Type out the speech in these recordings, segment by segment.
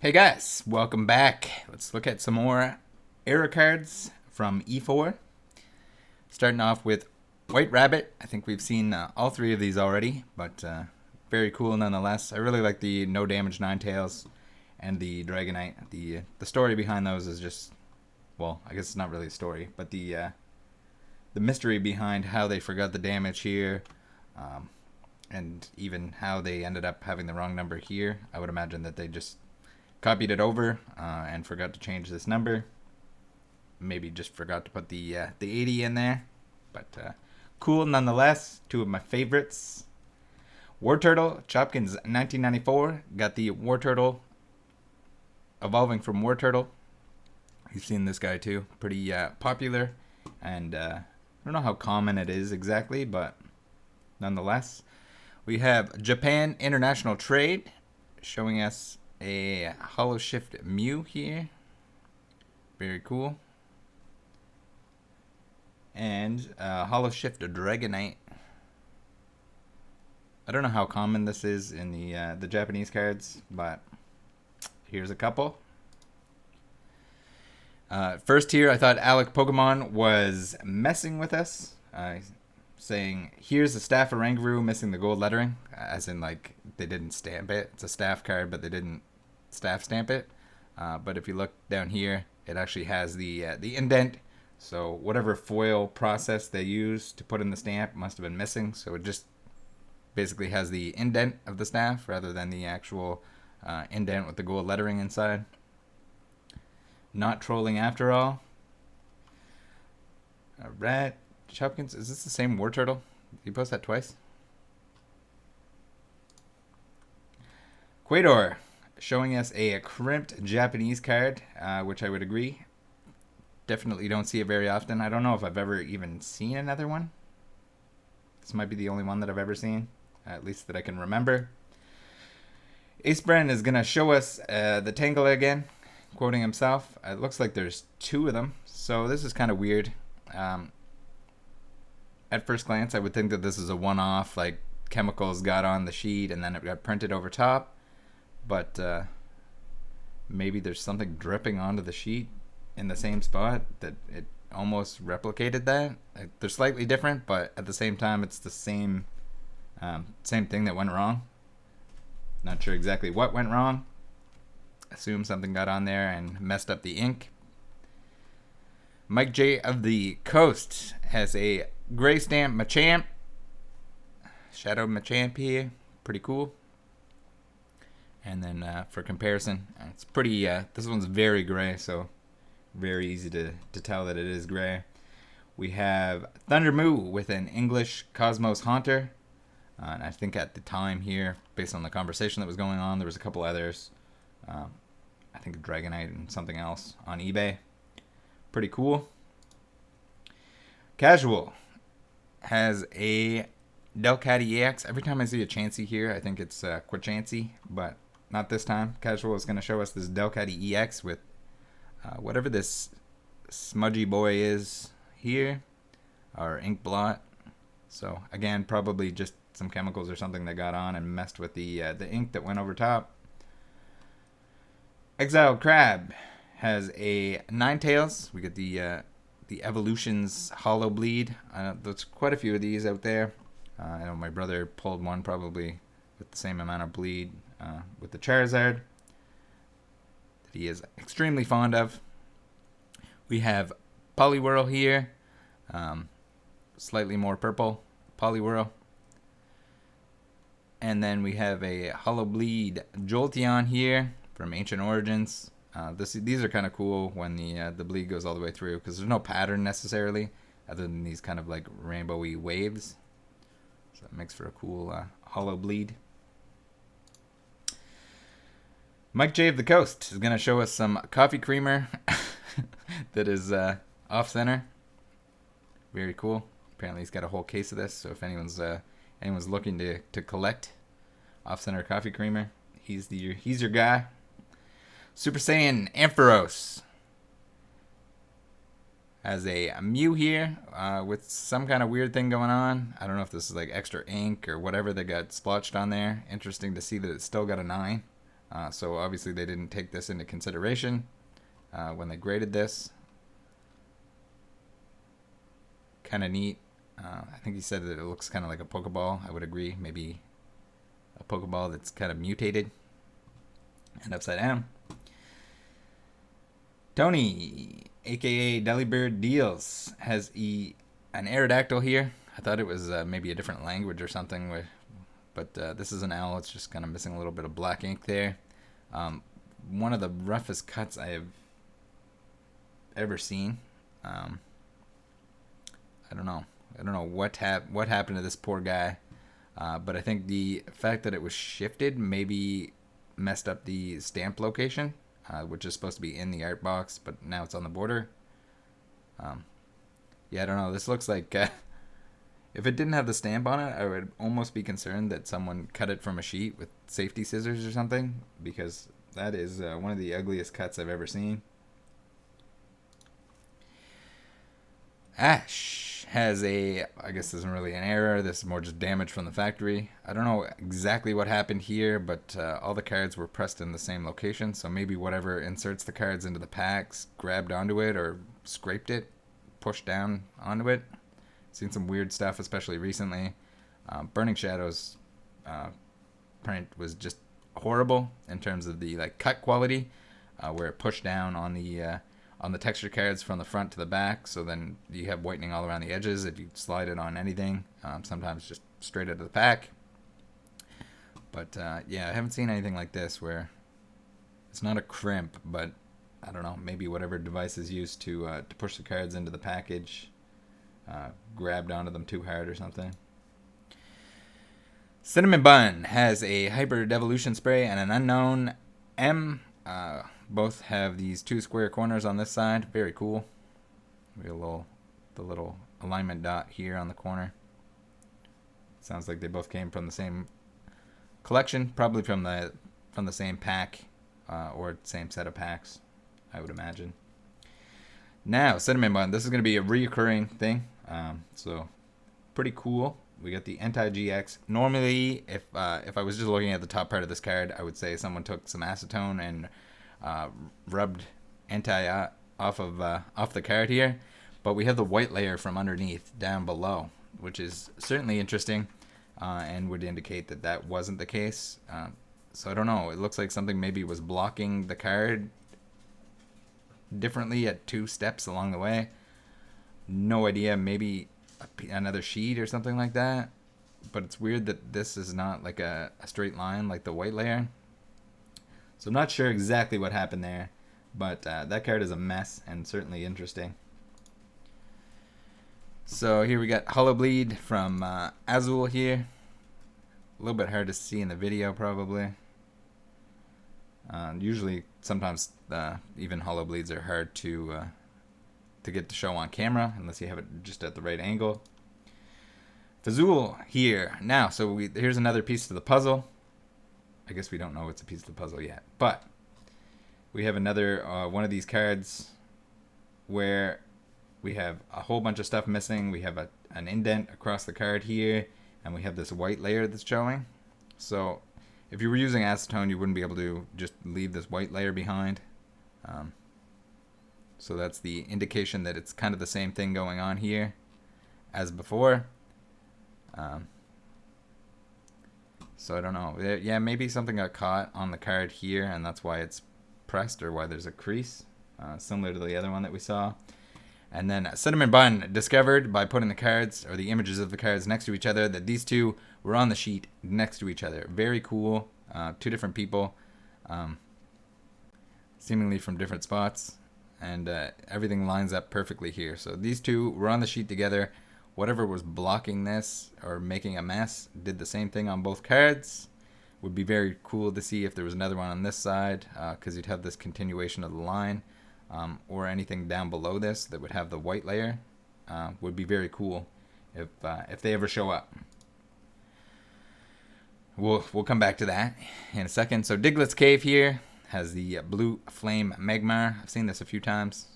Hey guys, welcome back. Let's look at some more error cards from E4. Starting off with White Rabbit. I think we've seen all three of these already, but very cool nonetheless. I really like the No Damage Ninetales and the Dragonite. The story behind those is just, well, I guess it's not really a story, but the mystery behind how they forgot the damage here, and even how they ended up having the wrong number here. I would imagine that they just copied it over and forgot to change this number. Maybe just forgot to put the 80 in there. But cool nonetheless. Two of my favorites. War Turtle, Chopkins 1994. Got the War Turtle evolving from War Turtle. You've seen this guy too. Pretty popular. And I don't know how common it is exactly, but nonetheless. We have Japan International Trade showing us a Holo Shift Mew here. Very cool. And Holo Shift Dragonite. I don't know how common this is in the Japanese cards, but here's a couple. First here, I thought Alec Pokemon was messing with us, saying, here's the Staff of Rangaroo missing the gold lettering, as in, like, they didn't stamp it. It's a staff card, but they didn't staff stamp it. But if you look down here, it actually has the indent. So whatever foil process they used to put in the stamp must have been missing. So it just basically has the indent of the staff rather than the actual indent with the gold lettering inside. Not trolling after all. Alright. Chopkins, is this the same War Turtle? Did you post that twice? Quador, showing us a crimped Japanese card, which I would agree. Definitely don't see it very often. I don't know if I've ever even seen another one. This might be the only one that I've ever seen, at least that I can remember. Ace Bren is going to show us the Tangela again, quoting himself. It looks like there's two of them, so this is kind of weird. At first glance, I would think that this is a one-off, like chemicals got on the sheet and then it got printed over top. But maybe there's something dripping onto the sheet in the same spot that it almost replicated that. They're slightly different, but at the same time, it's the same thing that went wrong. Not sure exactly what went wrong. Assume something got on there and messed up the ink. Mike J of the Coast has a gray stamp Machamp. Shadow Machamp here. Pretty cool. And then for comparison, it's pretty, this one's very gray, so very easy to tell that it is gray. We have Thunder Moo with an English Cosmos Haunter. And I think at the time here, based on the conversation that was going on, there was a couple others. I think a Dragonite and something else on eBay. Pretty cool. Casual has a Delcatty EX. Every time I see a Chansey here, I think it's Quachansey, but not this time. Casual is going to show us this Delcatty EX with whatever this smudgy boy is here, or ink blot. So again, probably just some chemicals or something that got on and messed with the ink that went over top. Exiled Crab has a Ninetales. We get the Evolutions Holo Bleed. There's quite a few of these out there. I know my brother pulled one probably with the same amount of bleed with the Charizard that he is extremely fond of. We have Poliwhirl here, slightly more purple Poliwhirl. And then we have a Holo Bleed Jolteon here from Ancient Origins. These are kind of cool when the bleed goes all the way through, because there's no pattern necessarily other than these kind of like rainbowy waves. So that makes for a cool Holo Bleed. Mike J of the Coast is going to show us some coffee creamer that is off-center. Very cool. Apparently he's got a whole case of this, so if anyone's looking to collect off-center coffee creamer, he's your guy. Super Saiyan Ampharos has a Mew here with some kind of weird thing going on. I don't know if this is like extra ink or whatever that got splotched on there. Interesting to see that it's still got a 9 So obviously they didn't take this into consideration when they graded this. Kind of neat. I think he said that it looks kind of like a Pokeball. I would agree. Maybe a Pokeball that's kind of mutated and upside down. Tony, aka Delibird Deals, has an Aerodactyl here. I thought it was maybe a different language or something, but this is an owl. It's just kind of missing a little bit of black ink there. One of the roughest cuts I have ever seen. I don't know what happened to this poor guy, but I think the fact that it was shifted maybe messed up the stamp location, which is supposed to be in the art box, but now it's on the border. Yeah, I don't know. This looks like if it didn't have the stamp on it, I would almost be concerned that someone cut it from a sheet with safety scissors or something, because that is one of the ugliest cuts I've ever seen. Ash has I guess this isn't really an error, this is more just damage from the factory. I don't know exactly what happened here, but all the cards were pressed in the same location, so maybe whatever inserts the cards into the packs grabbed onto it or scraped it, pushed down onto it. Seen some weird stuff, especially recently. Burning Shadows print was just horrible in terms of the cut quality, where it pushed down on the texture cards from the front to the back, so then you have whitening all around the edges if you slide it on anything, sometimes just straight out of the pack. But yeah, I haven't seen anything like this where it's not a crimp, but I don't know, maybe whatever device is used to push the cards into the package grabbed onto them too hard or something. Cinnamon Bun has a Hyper Devolution Spray and an Unknown M. Both have these 2 square corners on this side. Very cool. We have the little alignment dot here on the corner. Sounds like they both came from the same collection, probably from the same pack or same set of packs, I would imagine. Now, Cinnamon Bun. This is going to be a reoccurring thing, so pretty cool. We got the Anti-GX. Normally, if I was just looking at the top part of this card, I would say someone took some acetone and rubbed anti off the card here, but we have the white layer from underneath down below, which is certainly interesting and would indicate that wasn't the case. So I don't know. It looks like something maybe was blocking the card differently at 2 steps along the way. No idea. Maybe another sheet or something like that. But it's weird that this is not like a straight line like the white layer. So I'm not sure exactly what happened there, but that card is a mess and certainly interesting. So here we got Holo Bleed from Azul here. A little bit hard to see in the video probably. Usually, sometimes even Holo Bleeds are hard to get to show on camera unless you have it just at the right angle. Fazul here. Now, so here's another piece to the puzzle. I guess we don't know it's a piece of the puzzle yet, but we have another one of these cards where we have a whole bunch of stuff missing. We have an indent across the card here, and we have this white layer that's showing. So if you were using acetone, you wouldn't be able to just leave this white layer behind. So that's the indication that it's kind of the same thing going on here as before. So I don't know. Yeah, maybe something got caught on the card here, and that's why it's pressed, or why there's a crease, similar to the other one that we saw. And then Cinnamon Bun discovered by putting the cards, or the images of the cards next to each other, that these two were on the sheet next to each other. Very cool. 2 different people, seemingly from different spots, and everything lines up perfectly here. So these 2 were on the sheet together. Whatever was blocking this or making a mess did the same thing on both cards. Would be very cool to see if there was another one on this side, because you'd have this continuation of the line, or anything down below this that would have the white layer. Would be very cool if they ever show up. We'll come back to that in a second. So Diglett's Cave here has the blue flame Magmar. I've seen this a few times.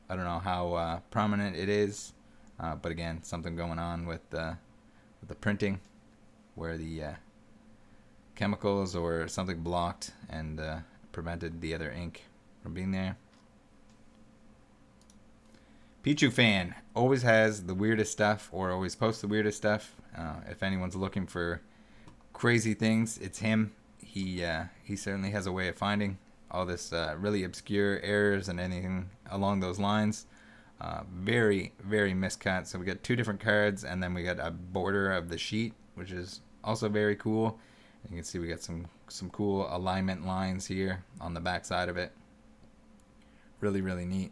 I don't know how prominent it is. But again, something going on with the printing, where the chemicals or something blocked and prevented the other ink from being there. Pichu fan always has the weirdest stuff, or always posts the weirdest stuff. If anyone's looking for crazy things, it's him. He certainly has a way of finding all this really obscure errors and anything along those lines. Very, very miscut. So we got 2 different cards, and then we got a border of the sheet, which is also very cool. You can see we got some cool alignment lines here on the back side of it. Really, really neat.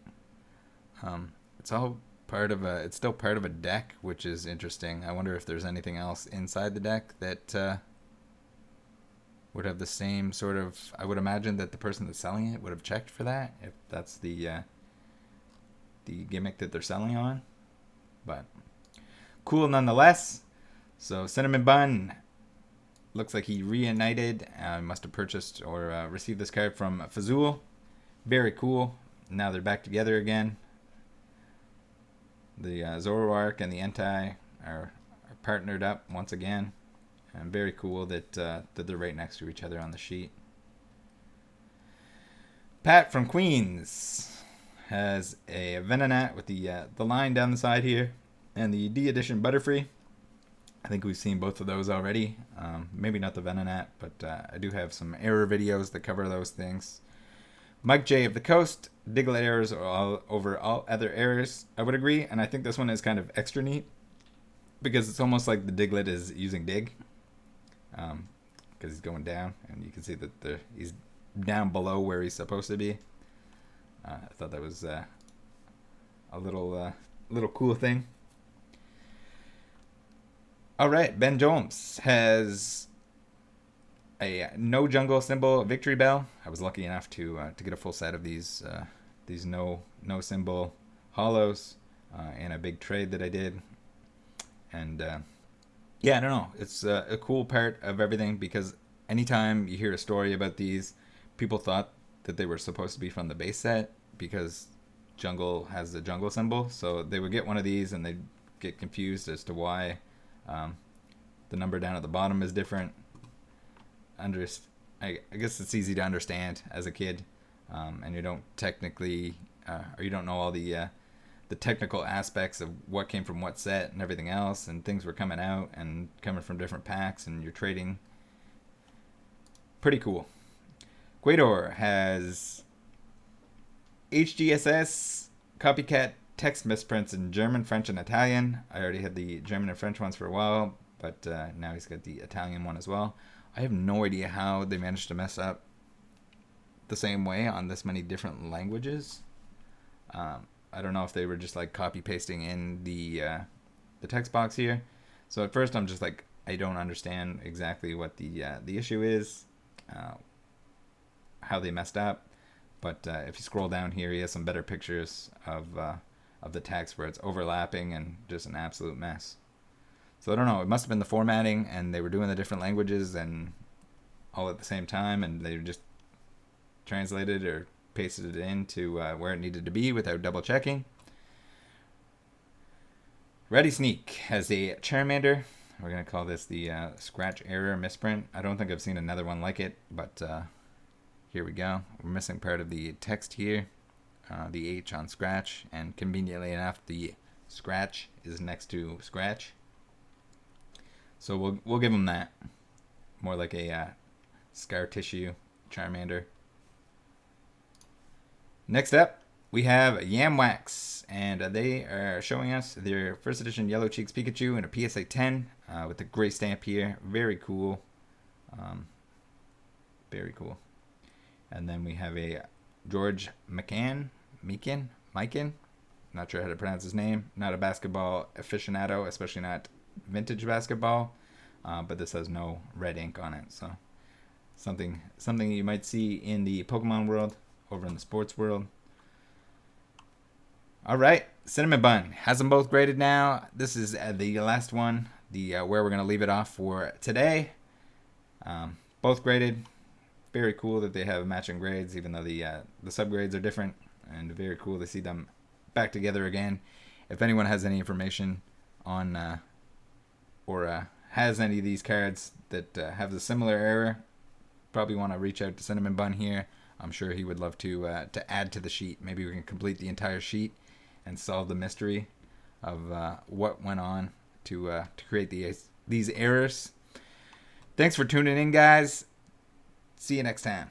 It's all part of a. It's still part of a deck, which is interesting. I wonder if there's anything else inside the deck that would have the same sort of. I would imagine that the person that's selling it would have checked for that, if that's the gimmick that they're selling on. But cool nonetheless. So Cinnamon Bun looks like he reunited. Must have purchased or received this card from Fazul. Very cool. Now they're back together again. The Zoroark and the Entei are partnered up once again. And very cool that they're right next to each other on the sheet. Pat from Queens has a Venonat with the line down the side here, and the D edition Butterfree. I think we've seen both of those already. Maybe not the Venonat, but I do have some error videos that cover those things. Mike J of the Coast, Diglett errors over all other errors. I would agree, and I think this one is kind of extra neat because it's almost like the Diglett is using Dig, because he's going down, and you can see that he's down below where he's supposed to be. I thought that was a little cool thing. All right, Ben Jones has a no jungle symbol victory bell. I was lucky enough to get a full set of these no symbol holos in a big trade that I did, and yeah, I don't know. It's a cool part of everything because anytime you hear a story about these, people thought that they were supposed to be from the base set because jungle has the jungle symbol, so they would get one of these and they'd get confused as to why the number down at the bottom is different. I guess it's easy to understand as a kid, and you don't technically, or you don't know all the technical aspects of what came from what set and everything else, and things were coming out and coming from different packs, and you're trading. Pretty cool. Guador has HGSS copycat text misprints in German, French, and Italian. I already had the German and French ones for a while, but now he's got the Italian one as well. I have no idea how they managed to mess up the same way on this many different languages. I don't know if they were just like copy pasting in the text box here. So at first I'm just like, I don't understand exactly what the issue is, how they messed up. But if you scroll down here, he has some better pictures of the text where it's overlapping and just an absolute mess. So I don't know. It must have been the formatting, and they were doing the different languages and all at the same time, and they just translated or pasted it into where it needed to be without double checking. Ready Sneak has a Charmander. We're going to call this the scratch error misprint. I don't think I've seen another one like it, but here we go. We're missing part of the text here, the H on scratch, and conveniently enough, the scratch is next to scratch. So we'll give them that. More like a scar tissue Charmander. Next up, we have Yamwax, and they are showing us their first edition Yellow Cheeks Pikachu in a PSA 10 with the gray stamp here. Very cool. Very cool. And then we have a George Meekin. Not sure how to pronounce his name. Not a basketball aficionado, especially not vintage basketball. But this has no red ink on it, so something you might see in the Pokemon world over in the sports world. All right, Cinnamon Bun has them both graded now. This is the last one, the where we're gonna leave it off for today. Both graded. Very cool that they have matching grades, even though the subgrades are different, and very cool to see them back together again. If anyone has any information on or has any of these cards that have a similar error, probably want to reach out to Cinnamon Bun here. I'm sure he would love to add to the sheet. Maybe we can complete the entire sheet and solve the mystery of what went on to create these errors. Thanks for tuning in, guys. See you next time.